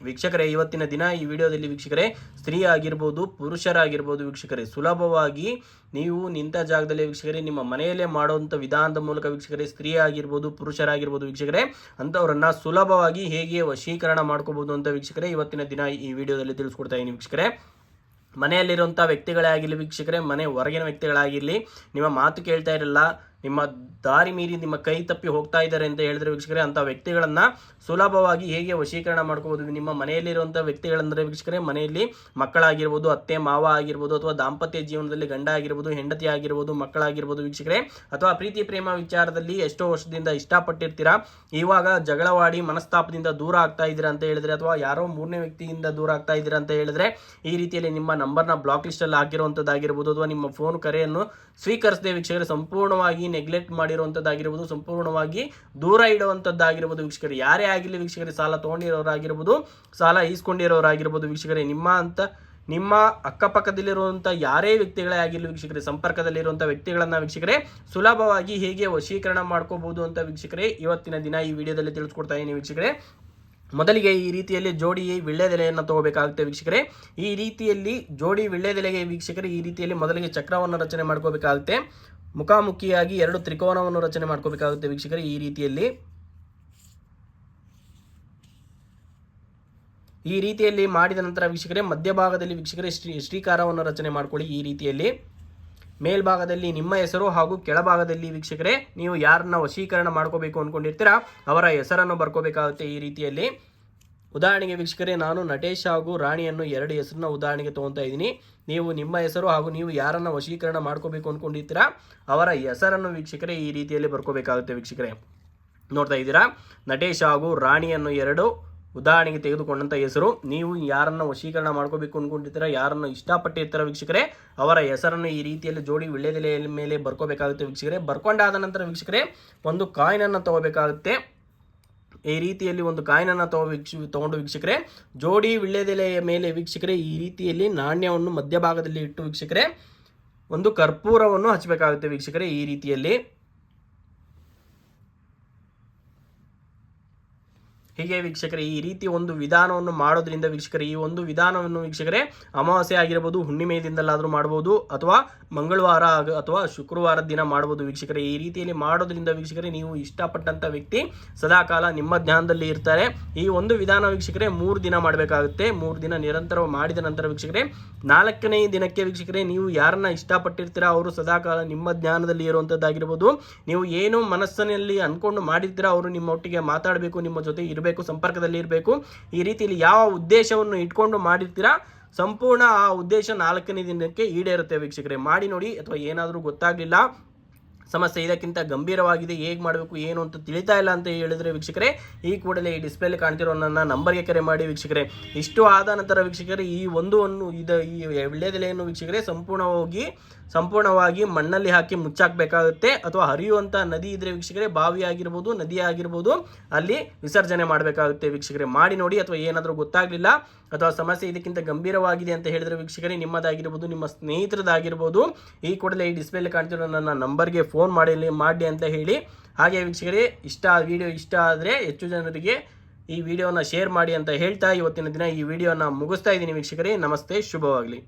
ವೀಕ್ಷಕರೇ, ಇವತ್ತಿನ ದಿನ ಈ ವಿಡಿಯೋದಲ್ಲಿ ವೀಕ್ಷಕರೇ ಸ್ತ್ರೀ ಆಗಿರ್ಬೋದು ಪುರುಷರಾಗಿರ್ಬೋದು ವೀಕ್ಷಕರೇ ಸುಲಭವಾಗಿ ನೀವು ನಿಂತ ಜಾಗದಲ್ಲಿ ವೀಕ್ಷಕರೇ ನಿಮ್ಮ ಮನೆಯಲ್ಲೇ ಮಾಡುವಂಥ ವಿಧಾನದ ಮೂಲಕ ವೀಕ್ಷಕರೇ ಸ್ತ್ರೀ ಆಗಿರ್ಬೋದು ಪುರುಷರಾಗಿರ್ಬೋದು ವೀಕ್ಷಕರೇ ಅಂಥವ್ರನ್ನ ಸುಲಭವಾಗಿ ಹೇಗೆ ವಶೀಕರಣ ಮಾಡ್ಕೋಬಹುದು ಅಂತ ವೀಕ್ಷಕರೇ ಇವತ್ತಿನ ದಿನ ಈ ವಿಡಿಯೋದಲ್ಲಿ ತಿಳಿಸ್ಕೊಡ್ತಾ ಇದ್ದೀನಿ ವೀಕ್ಷಕರೇ. ಮನೆಯಲ್ಲಿರುವಂಥ ವ್ಯಕ್ತಿಗಳೇ ಆಗಿರಲಿ ವೀಕ್ಷಕರೇ, ಮನೆ ಹೊರಗಿನ ವ್ಯಕ್ತಿಗಳಾಗಿರಲಿ, ನಿಮ್ಮ ಮಾತು ಕೇಳ್ತಾ ಇರಲ್ಲ, ನಿಮ್ಮ ದಾರಿ ಮೀರಿ ನಿಮ್ಮ ಕೈ ತಪ್ಪಿ ಹೋಗ್ತಾ ಇದ್ದಾರೆ ಅಂತ ಹೇಳಿದ್ರೆ ವೀಕ್ಷಕರೇ ಅಂಥ ವ್ಯಕ್ತಿಗಳನ್ನು ಸುಲಭವಾಗಿ ಹೇಗೆ ವಶೀಕರಣ ಮಾಡ್ಕೋಬಹುದು. ನಿಮ್ಮ ಮನೆಯಲ್ಲಿರುವಂಥ ವ್ಯಕ್ತಿಗಳಂದರೆ ವೀಕ್ಷಕರೇ ಮನೆಯಲ್ಲಿ ಮಕ್ಕಳಾಗಿರ್ಬೋದು, ಅತ್ತೆ ಮಾವ ಆಗಿರ್ಬೋದು, ಅಥವಾ ದಾಂಪತ್ಯ ಜೀವನದಲ್ಲಿ ಗಂಡ ಆಗಿರ್ಬೋದು, ಹೆಂಡತಿ ಆಗಿರ್ಬೋದು, ಮಕ್ಕಳಾಗಿರ್ಬೋದು ವೀಕ್ಷಕರೇ, ಅಥವಾ ಪ್ರೀತಿ ಪ್ರೇಮ ವಿಚಾರದಲ್ಲಿ ಎಷ್ಟೋ ವರ್ಷದಿಂದ ಇಷ್ಟಪಟ್ಟಿರ್ತೀರಾ, ಇವಾಗ ಜಗಳವಾಡಿ ಮನಸ್ತಾಪದಿಂದ ದೂರ ಆಗ್ತಾ ಇದ್ದೀರಾ ಅಂತ ಹೇಳಿದ್ರೆ, ಅಥವಾ ಯಾರೋ ಮೂರನೇ ವ್ಯಕ್ತಿಯಿಂದ ದೂರ ಆಗ್ತಾ ಇದ್ದೀರಾ ಅಂತ ಹೇಳಿದ್ರೆ ಈ ರೀತಿಯಲ್ಲಿ ನಿಮ್ಮ ನಂಬರ್ನ ಬ್ಲಾಕ್ ಲಿಸ್ಟಲ್ಲಿ ಹಾಕಿರುವಂಥದ್ದಾಗಿರ್ಬೋದು, ಅಥವಾ ನಿಮ್ಮ ಫೋನ್ ಕರೆಯನ್ನು ಸ್ವೀಕರಿಸದೆ ವೀಕ್ಷಕರೇ ಸಂಪೂರ್ಣವಾಗಿ ನೆಗ್ಲೆಕ್ಟ್ ಮಾಡಿರುವಂಥದ್ದಾಗಿರ್ಬೋದು, ಸಂಪೂರ್ಣವಾಗಿ ದೂರ ಇಡುವಂಥದ್ದಾಗಿರ್ಬೋದು ವೀಕ್ಷಕರೇ. ಯಾರೇ ಆಗಿರಲಿ ವೀಕ್ಷಕರೇ, ಸಾಲ ತೊಗೊಂಡಿರೋರಾಗಿರ್ಬೋದು, ಸಾಲ ಈಸ್ಕೊಂಡಿರೋರಾಗಿರ್ಬೋದು ವೀಕ್ಷಕರೇ, ನಿಮ್ಮ ಅಕ್ಕಪಕ್ಕದಲ್ಲಿರುವಂಥ ಯಾರೇ ವ್ಯಕ್ತಿಗಳೇ ಆಗಿರಲಿ ವೀಕ್ಷಕರೇ, ಸಂಪರ್ಕದಲ್ಲಿರುವಂಥ ವ್ಯಕ್ತಿಗಳನ್ನು ವೀಕ್ಷಕರೇ ಸುಲಭವಾಗಿ ಹೇಗೆ ವಶೀಕರಣ ಮಾಡ್ಕೋಬಹುದು ಅಂತ ವೀಕ್ಷಕರೇ ಇವತ್ತಿನ ದಿನ ಈ ವಿಡಿಯೋದಲ್ಲಿ ತಿಳಿಸ್ಕೊಡ್ತಾ ಇದ್ದೀನಿ ವೀಕ್ಷಕರೇ. ಮೊದಲಿಗೆ ಈ ರೀತಿಯಲ್ಲಿ ಜೋಡಿ ವಿಳ್ಳೆದೆಲೆಯನ್ನು ತಗೋಬೇಕಾಗುತ್ತೆ ವೀಕ್ಷಕರೇ. ಈ ರೀತಿಯಲ್ಲಿ ಜೋಡಿ ವಿಳ್ಳೆದೆಲೆಗೆ ವೀಕ್ಷಕರೇ ಈ ರೀತಿಯಲ್ಲಿ ಮೊದಲಿಗೆ ಚಕ್ರವನ್ನು ರಚನೆ ಮಾಡ್ಕೋಬೇಕಾಗುತ್ತೆ. ಮುಖಾಮುಖಿಯಾಗಿ 2 ತ್ರಿಕೋನವನ್ನು ರಚನೆ ಮಾಡ್ಕೋಬೇಕಾಗುತ್ತೆ ವೀಕ್ಷಕರೇ. ಈ ರೀತಿಯಲ್ಲಿ ಮಾಡಿದ ನಂತರ ವೀಕ್ಷಕರೇ ಮಧ್ಯಭಾಗದಲ್ಲಿ ವೀಕ್ಷಕರೇ ಶ್ರೀಕಾರವನ್ನು ರಚನೆ ಮಾಡ್ಕೊಳ್ಳಿ. ಈ ರೀತಿಯಲ್ಲಿ ಮೇಲ್ಭಾಗದಲ್ಲಿ ನಿಮ್ಮ ಹೆಸರು ಹಾಗೂ ಕೆಳಭಾಗದಲ್ಲಿ ವೀಕ್ಷಕರೇ ನೀವು ಯಾರನ್ನ ವಶೀಕರಣ ಮಾಡ್ಕೋಬೇಕು ಅಂದ್ಕೊಂಡಿರ್ತೀರಾ ಅವರ ಹೆಸರನ್ನು ಬರ್ಕೋಬೇಕಾಗುತ್ತೆ. ಈ ರೀತಿಯಲ್ಲಿ ಉದಾಹರಣೆಗೆ ವೀಕ್ಷಕರೇ ನಾನು ನಟೇಶ್ ಹಾಗೂ ರಾಣಿಯನ್ನು 2 ಹೆಸರನ್ನ ಉದಾಹರಣೆಗೆ ತೊಗೊತಾ ಇದ್ದೀನಿ. ನೀವು ನಿಮ್ಮ ಹೆಸರು ಹಾಗೂ ನೀವು ಯಾರನ್ನು ವಶೀಕರಣ ಮಾಡ್ಕೋಬೇಕು ಅಂದ್ಕೊಂಡಿರ್ತೀರಾ ಅವರ ಹೆಸರನ್ನು ವೀಕ್ಷಕರೇ ಈ ರೀತಿಯಲ್ಲಿ ಬರ್ಕೋಬೇಕಾಗುತ್ತೆ ವೀಕ್ಷಕರೇ. ನೋಡ್ತಾ ಇದ್ದೀರಾ, ನಟೇಶ್ ಹಾಗೂ ರಾಣಿಯನ್ನು 2 ಉದಾಹರಣೆಗೆ ತೆಗೆದುಕೊಂಡಂಥ ಹೆಸರು. ನೀವು ಯಾರನ್ನು ವಶೀಕರಣ ಮಾಡ್ಕೋಬೇಕು ಅಂದ್ಕೊಂಡಿರ್ತೀರ, ಯಾರನ್ನು ಇಷ್ಟಪಟ್ಟಿರ್ತಾರ ವೀಕ್ಷಕರೇ ಅವರ ಹೆಸರನ್ನು ಈ ರೀತಿಯಲ್ಲಿ ಜೋಡಿ ವಿಳ್ಳೆದೆಲೆಯ ಮೇಲೆ ಬರ್ಕೋಬೇಕಾಗುತ್ತೆ ವೀಕ್ಷಕರೇ. ಬರ್ಕೊಂಡಾದ ನಂತರ ವೀಕ್ಷಕರೇ ಒಂದು ಕಾಯಿನನ್ನು ತಗೋಬೇಕಾಗುತ್ತೆ. ಈ ರೀತಿಯಲ್ಲಿ ಒಂದು ಕಾಯಿನನ್ನು ತಗೊಂಡು ವೀಕ್ಷಕರೇ ಜೋಡಿ ವಿಳ್ಳೆದೆಲೆಯ ಮೇಲೆ ವೀಕ್ಷಕರೇ ಈ ರೀತಿಯಲ್ಲಿ ನಾಣ್ಯವನ್ನು ಮಧ್ಯಭಾಗದಲ್ಲಿ ಇಟ್ಟು ವೀಕ್ಷಕರೇ ಒಂದು ಕರ್ಪೂರವನ್ನು ಹಚ್ಚಬೇಕಾಗುತ್ತೆ ವೀಕ್ಷಕರೇ. ಈ ರೀತಿಯಲ್ಲಿ ಹೀಗೆ ವೀಕ್ಷಕರೇ ಈ ರೀತಿ ಒಂದು ವಿಧಾನವನ್ನು ಮಾಡೋದ್ರಿಂದ ವೀಕ್ಷಕರೇ ಈ ಒಂದು ವಿಧಾನವನ್ನು ವೀಕ್ಷಕರೇ ಅಮಾವಾಸ್ಯೆ ಆಗಿರಬಹುದು, ಹುಣ್ಣಿಮೆ ದಿನದಲ್ಲಾದರೂ ಮಾಡ್ಬೋದು, ಅಥವಾ ಮಂಗಳವಾರ ಅಥವಾ ಶುಕ್ರವಾರದ ದಿನ ಮಾಡ್ಬೋದು ವೀಕ್ಷಕರೇ. ಈ ರೀತಿಯಲ್ಲಿ ಮಾಡೋದ್ರಿಂದ ವೀಕ್ಷಕರೇ ನೀವು ಇಷ್ಟಪಟ್ಟಂಥ ವ್ಯಕ್ತಿ ಸದಾಕಾಲ ನಿಮ್ಮ ಧ್ಯಾನದಲ್ಲಿ ಇರ್ತಾರೆ. ಈ ಒಂದು ವಿಧಾನ ವೀಕ್ಷಕರೇ 3 ದಿನ ಮಾಡಬೇಕಾಗುತ್ತೆ. 3 ದಿನ ನಿರಂತರ ಮಾಡಿದ ನಂತರ ವೀಕ್ಷಕರೇ 4ನೇ ದಿನಕ್ಕೆ ವೀಕ್ಷಕರೇ ನೀವು ಯಾರನ್ನ ಇಷ್ಟಪಟ್ಟಿರ್ತೀರಾ ಅವರು ಸದಾಕಾಲ ನಿಮ್ಮ ಧ್ಯಾನದಲ್ಲಿ ಇರುವಂಥದ್ದಾಗಿರ್ಬೋದು. ನೀವು ಏನು ಮನಸ್ಸಿನಲ್ಲಿ ಅಂದ್ಕೊಂಡು ಮಾಡಿರ್ತೀರಾ ಅವರು ನಿಮ್ಮೊಟ್ಟಿಗೆ ಮಾತಾಡಬೇಕು, ನಿಮ್ಮ ಜೊತೆ ಇರಬೇಕು, ಸಂಪರ್ಕದಲ್ಲಿ ಇರಬೇಕು. ಈ ರೀತಿಯಲ್ಲಿ ಯಾವ ಉದ್ದೇಶವನ್ನು ಇಟ್ಕೊಂಡು ಮಾಡಿರ್ತೀರಾ ಸಂಪೂರ್ಣ ಆ ಉದ್ದೇಶ 4ನೇ ದಿನಕ್ಕೆ ಈಡೇರುತ್ತೆ ವೀಕ್ಷಕರೇ. ಮಾಡಿ ನೋಡಿ. ಅಥವಾ ಏನಾದರೂ ಗೊತ್ತಾಗಲಿಲ್ಲ, ಸಮಸ್ಯೆ ಇದಕ್ಕಿಂತ ಗಂಭೀರವಾಗಿದೆ, ಹೇಗೆ ಮಾಡಬೇಕು ಏನು ಅಂತ ತಿಳಿತಾ ಇಲ್ಲ ಅಂತ ಹೇಳಿದ್ರೆ ವೀಕ್ಷಕರೇ ಈ ಕೂಡಲೇ ಈ ಡಿಸ್ಪ್ಲೇಲಿ ಕಾಣ್ತಿರೋ ನನ್ನ ನಂಬರ್ಗೆ ಕರೆ ಮಾಡಿ ವೀಕ್ಷಕರೇ. ಇಷ್ಟು ಆದ ನಂತರ ವೀಕ್ಷಕರೇ ಈ ವಿಳ್ಳೆದೆಲೆಯನ್ನು ವೀಕ್ಷಕರೇ ಸಂಪೂರ್ಣವಾಗಿ ಮಣ್ಣಲ್ಲಿ ಹಾಕಿ ಮುಚ್ಚಾಕಬೇಕಾಗುತ್ತೆ. ಅಥವಾ ಹರಿಯುವಂಥ ನದಿ ಇದ್ರೆ ವೀಕ್ಷಕರೇ ಬಾವಿ ಆಗಿರ್ಬೋದು, ನದಿ ಆಗಿರ್ಬೋದು, ಅಲ್ಲಿ ವಿಸರ್ಜನೆ ಮಾಡಬೇಕಾಗುತ್ತೆ ವೀಕ್ಷಕರೇ. ಮಾಡಿ ನೋಡಿ. ಅಥವಾ ಏನಾದರೂ ಗೊತ್ತಾಗಲಿಲ್ಲ ಅಥವಾ ಸಮಸ್ಯೆ ಇದಕ್ಕಿಂತ ಗಂಭೀರವಾಗಿದೆ ಅಂತ ಹೇಳಿದ್ರೆ ವೀಕ್ಷಕರೇ ನಿಮ್ಮದಾಗಿರ್ಬೋದು, ನಿಮ್ಮ ಸ್ನೇಹಿತರದಾಗಿರ್ಬೋದು, ಈ ಕೂಡಲೇ ಈ ಡಿಸ್ಪ್ಲೇಲಿ ಕಾಣ್ತಿರೋ ನನ್ನ ನಂಬರ್ಗೆ ಫೋನ್ ಮಾಡಿ ಅಂತ ಹೇಳಿ. ಹಾಗೆ ವೀಕ್ಷಕರೇ ವಿಡಿಯೋ ಇಷ್ಟ ಆದರೆ ಹೆಚ್ಚು ಜನರಿಗೆ ಈ ವಿಡಿಯೋನ ಶೇರ್ ಮಾಡಿ ಅಂತ ಹೇಳ್ತಾ ಇವತ್ತಿನ ದಿನ ಈ ವಿಡಿಯೋನ ಮುಗಿಸ್ತಾ ಇದ್ದೀನಿ ವೀಕ್ಷಕರೇ. ನಮಸ್ತೆ, ಶುಭವಾಗಲಿ.